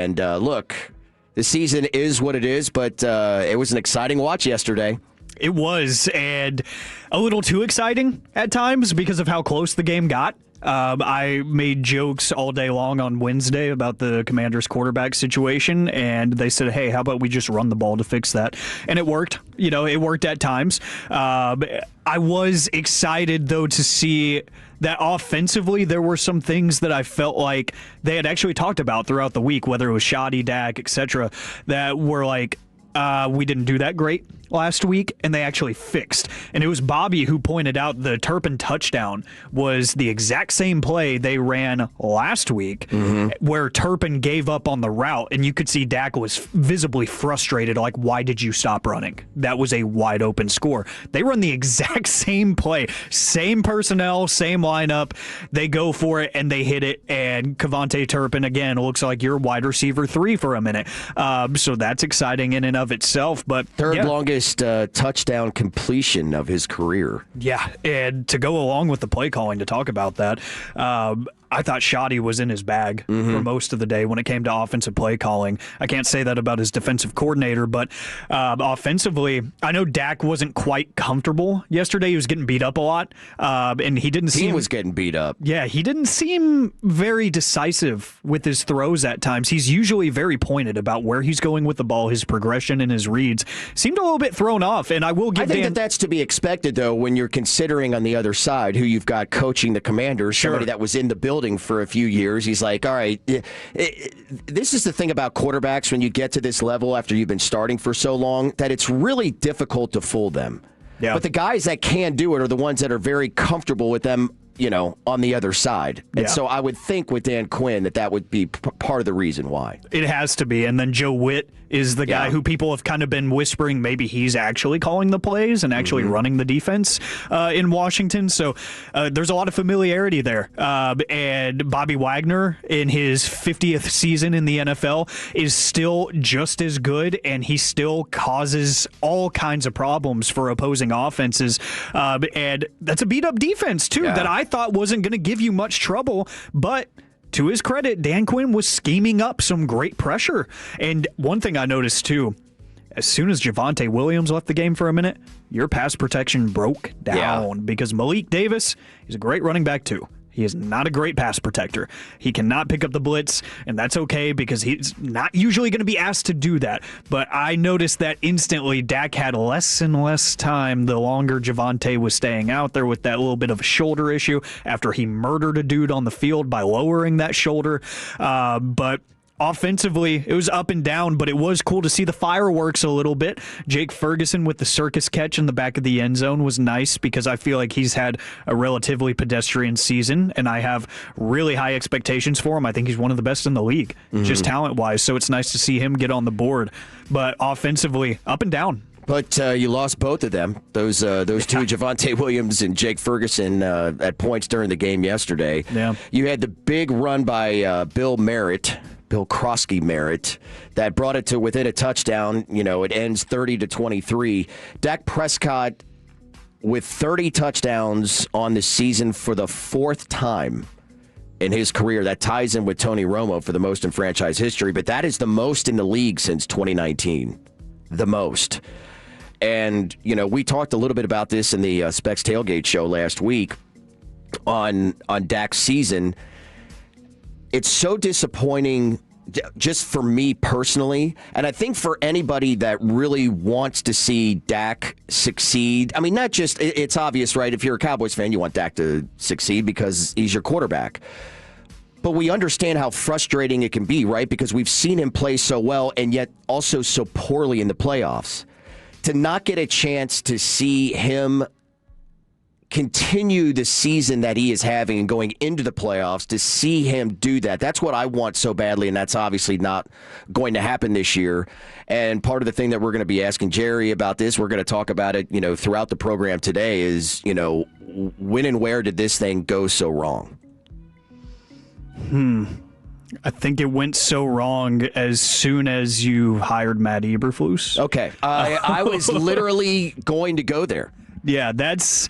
And look, the season is what it is, but it was an exciting watch yesterday. It was, and a little too exciting at times because of how close the game got. I made jokes all day long on Wednesday about the Commanders quarterback situation, and they said, hey, how about we just run the ball to fix that? And it worked. It worked at times. I was excited, though, to see that offensively there were some things that I felt like they had actually talked about throughout the week, whether it was Shoddy, Dak, etc., that were like, we didn't do that great last week, and they actually fixed. And it was Bobby who pointed out the Turpin touchdown was the exact same play they ran last week, where Turpin gave up on the route, and you could see Dak was visibly frustrated, like, why did you stop running? That was a wide open score. They run the exact same play, same personnel, same lineup. They go for it, and they hit it, and Kevontae Turpin, again, looks like you're wide receiver 3 for a minute. So that's exciting in and of itself. But third longest touchdown completion of his career. Yeah, and to go along with the play calling to talk about that, I thought Shoddy was in his bag for most of the day when it came to offensive play calling. I can't say that about his defensive coordinator, but offensively, I know Dak wasn't quite comfortable yesterday. He was getting beat up a lot, and he didn't seem... He was getting beat up. Yeah, he didn't seem very decisive with his throws at times. He's usually very pointed about where he's going with the ball, his progression and his reads. Seemed a little bit thrown off, and I will give that that's to be expected, though, when you're considering on the other side who you've got coaching the Commanders, somebody that was in the building for a few years. He's like, all right, this is the thing about quarterbacks when you get to this level after you've been starting for so long, that it's really difficult to fool them. Yeah. But the guys that can do it are the ones that are very comfortable with them, on the other side. And so I would think with Dan Quinn that would be part of the reason why. It has to be. And then Joe Witt is the guy who people have kind of been whispering maybe he's actually calling the plays and actually running the defense in Washington. So there's a lot of familiarity there. And Bobby Wagner, in his 50th season in the NFL, is still just as good, and he still causes all kinds of problems for opposing offenses. And that's a beat-up defense, too, that I thought wasn't going to give you much trouble, but to his credit, Dan Quinn was scheming up some great pressure. And one thing I noticed, too, as soon as Javonte Williams left the game for a minute, your pass protection broke down because Malik Davis is a great running back, too. He is not a great pass protector. He cannot pick up the blitz, and that's okay because he's not usually going to be asked to do that. But I noticed that instantly Dak had less and less time the longer Javonte was staying out there with that little bit of a shoulder issue after he murdered a dude on the field by lowering that shoulder. But offensively, it was up and down, but it was cool to see the fireworks a little bit. Jake Ferguson with the circus catch in the back of the end zone was nice because I feel like he's had a relatively pedestrian season, and I have really high expectations for him. I think he's one of the best in the league, just talent-wise, so it's nice to see him get on the board. But offensively, up and down. But you lost both of them, those two, Javonte Williams and Jake Ferguson, at points during the game yesterday. Yeah. You had the big run by Bill Krosky Merritt, that brought it to within a touchdown. It ends 30-23. Dak Prescott with 30 touchdowns on the season for the 4th time in his career. That ties in with Tony Romo for the most in franchise history, but that is the most in the league since 2019. The most. And, we talked a little bit about this in the Specs Tailgate show last week on Dak's season. It's so disappointing just for me personally, and I think for anybody that really wants to see Dak succeed. I mean, not just, it's obvious, right? If you're a Cowboys fan, you want Dak to succeed because he's your quarterback. But we understand how frustrating it can be, right? Because we've seen him play so well and yet also so poorly in the playoffs. To not get a chance to see him continue the season that he is having and going into the playoffs, to see him do that. That's what I want so badly, and that's obviously not going to happen this year. And part of the thing that we're going to be asking Jerry about this, we're going to talk about it, throughout the program today, is, when and where did this thing go so wrong? I think it went so wrong as soon as you hired Matt Eberflus. Okay. I was literally going to go there. Yeah, that's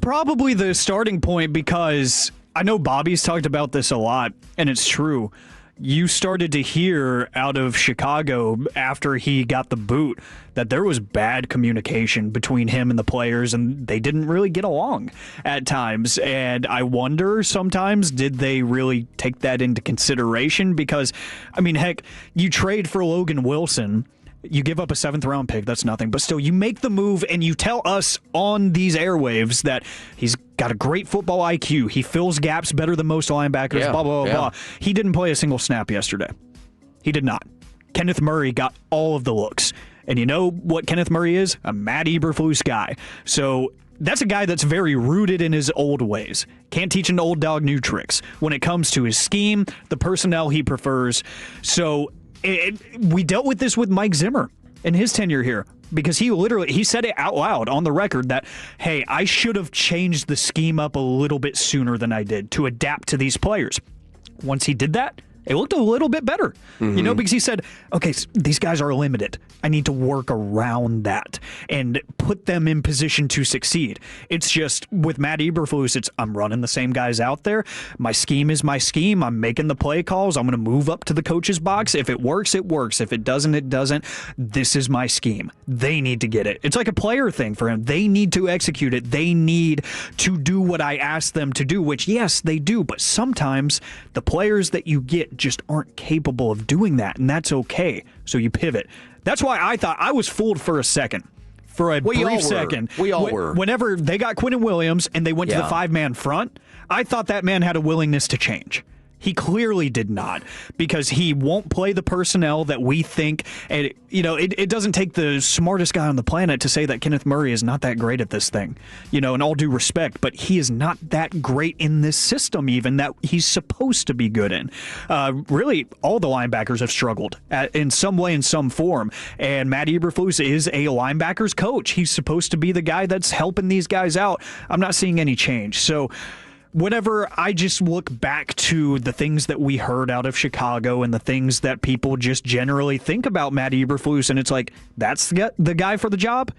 probably the starting point, because I know Bobby's talked about this a lot, and it's true. you started to hear out of Chicago after he got the boot that there was bad communication between him and the players, and they didn't really get along at times. And I wonder sometimes, did they really take that into consideration? Because, I mean, heck, you trade for Logan Wilson, you give up a 7th-round pick, that's nothing. But still, you make the move and you tell us on these airwaves that he's got a great football IQ. He fills gaps better than most linebackers, blah, blah, blah. He didn't play a single snap yesterday. He did not. Kenneth Murray got all of the looks. And you know what Kenneth Murray is? A Matt Eberflus guy. So that's a guy that's very rooted in his old ways. Can't teach an old dog new tricks when it comes to his scheme, the personnel he prefers. So we dealt with this with Mike Zimmer in his tenure here, because he said it out loud on the record that, hey, I should have changed the scheme up a little bit sooner than I did to adapt to these players. Once he did that, it looked a little bit better, because he said, okay, these guys are limited. I need to work around that and put them in position to succeed. It's just with Matt Eberflus, I'm running the same guys out there. My scheme is my scheme. I'm making the play calls. I'm going to move up to the coach's box. If it works, it works. If it doesn't, it doesn't. This is my scheme. They need to get it. It's like a player thing for him. They need to execute it. They need to do what I ask them to do, which, yes, they do. But sometimes the players that you get just aren't capable of doing that, and that's okay. So you pivot. That's why I thought I was fooled for a second. For a brief second. We all were. Whenever they got Quinnen Williams and they went to the 5-man front, I thought that man had a willingness to change. He clearly did not, because he won't play the personnel that we think. And, it doesn't take the smartest guy on the planet to say that Kenneth Murray is not that great at this thing, in all due respect. But he is not that great in this system, even that he's supposed to be good in. Really, all the linebackers have struggled in some way, in some form. And Matt Eberflus is a linebackers coach. He's supposed to be the guy that's helping these guys out. I'm not seeing any change. So whenever I just look back to the things that we heard out of Chicago and the things that people just generally think about Matt Eberflus, and it's like, that's the guy for the job,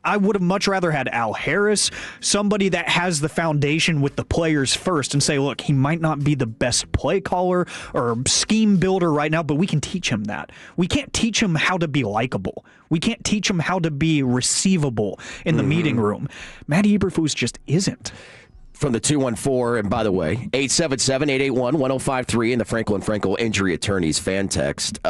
I would have much rather had Al Harris, somebody that has the foundation with the players first, and say, look, he might not be the best play caller or scheme builder right now, but we can teach him that. We can't teach him how to be likable. We can't teach him how to be receivable in the meeting room. Matt Eberflus just isn't. From the 214, and by the way, 877-881-1053 in the Franklin Frankel Injury Attorneys fan text.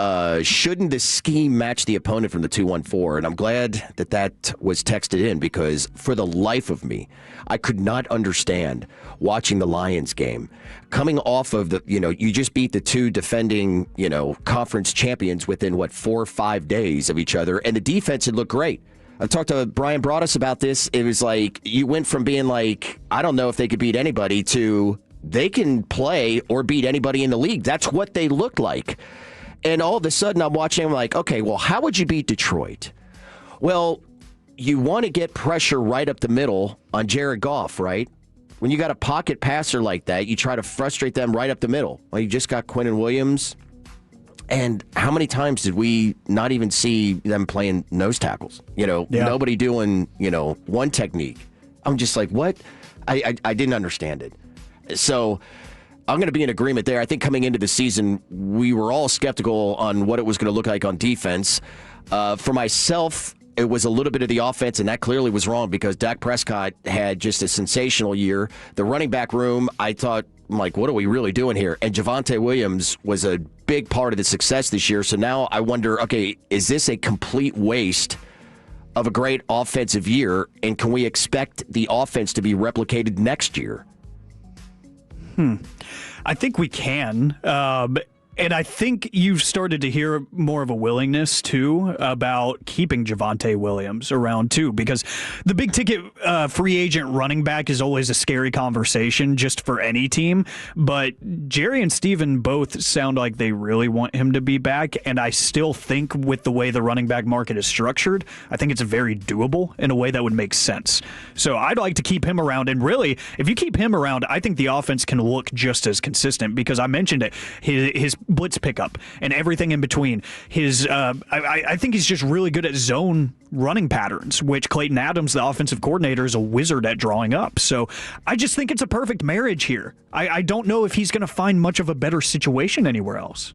Shouldn't the scheme match the opponent from the 214? And I'm glad that was texted in, because for the life of me, I could not understand watching the Lions game. Coming off of you just beat the two defending, conference champions within, 4 or 5 days of each other, and the defense had looked great. I talked to Brian Broaddus about this. It was like you went from being like, I don't know if they could beat anybody, to they can play or beat anybody in the league. That's what they looked like. And all of a sudden I'm watching, I'm like, okay, well, how would you beat Detroit? Well, you want to get pressure right up the middle on Jared Goff, right? When you got a pocket passer like that, you try to frustrate them right up the middle. Well, you just got Quinnen Williams. And how many times did we not even see them playing nose tackles? Nobody doing, one technique. I'm just like, what? I didn't understand it. So I'm going to be in agreement there. I think coming into the season, we were all skeptical on what it was going to look like on defense. For myself, it was a little bit of the offense, and that clearly was wrong, because Dak Prescott had just a sensational year. The running back room, I thought, I'm like, what are we really doing here? And Javonte Williams was a big part of the success this year. So now I wonder, okay, is this a complete waste of a great offensive year? And can we expect the offense to be replicated next year? I think we can. And I think you've started to hear more of a willingness, too, about keeping Javonte Williams around, too, because the big ticket free agent running back is always a scary conversation just for any team. But Jerry and Steven both sound like they really want him to be back. And I still think with the way the running back market is structured, I think it's very doable in a way that would make sense. So I'd like to keep him around. And really, if you keep him around, I think the offense can look just as consistent, because I mentioned it, his blitz pickup and everything in between. I think he's just really good at zone running patterns, which Clayton Adams, the offensive coordinator, is a wizard at drawing up. So I just think it's a perfect marriage here. I don't know if he's going to find much of a better situation anywhere else.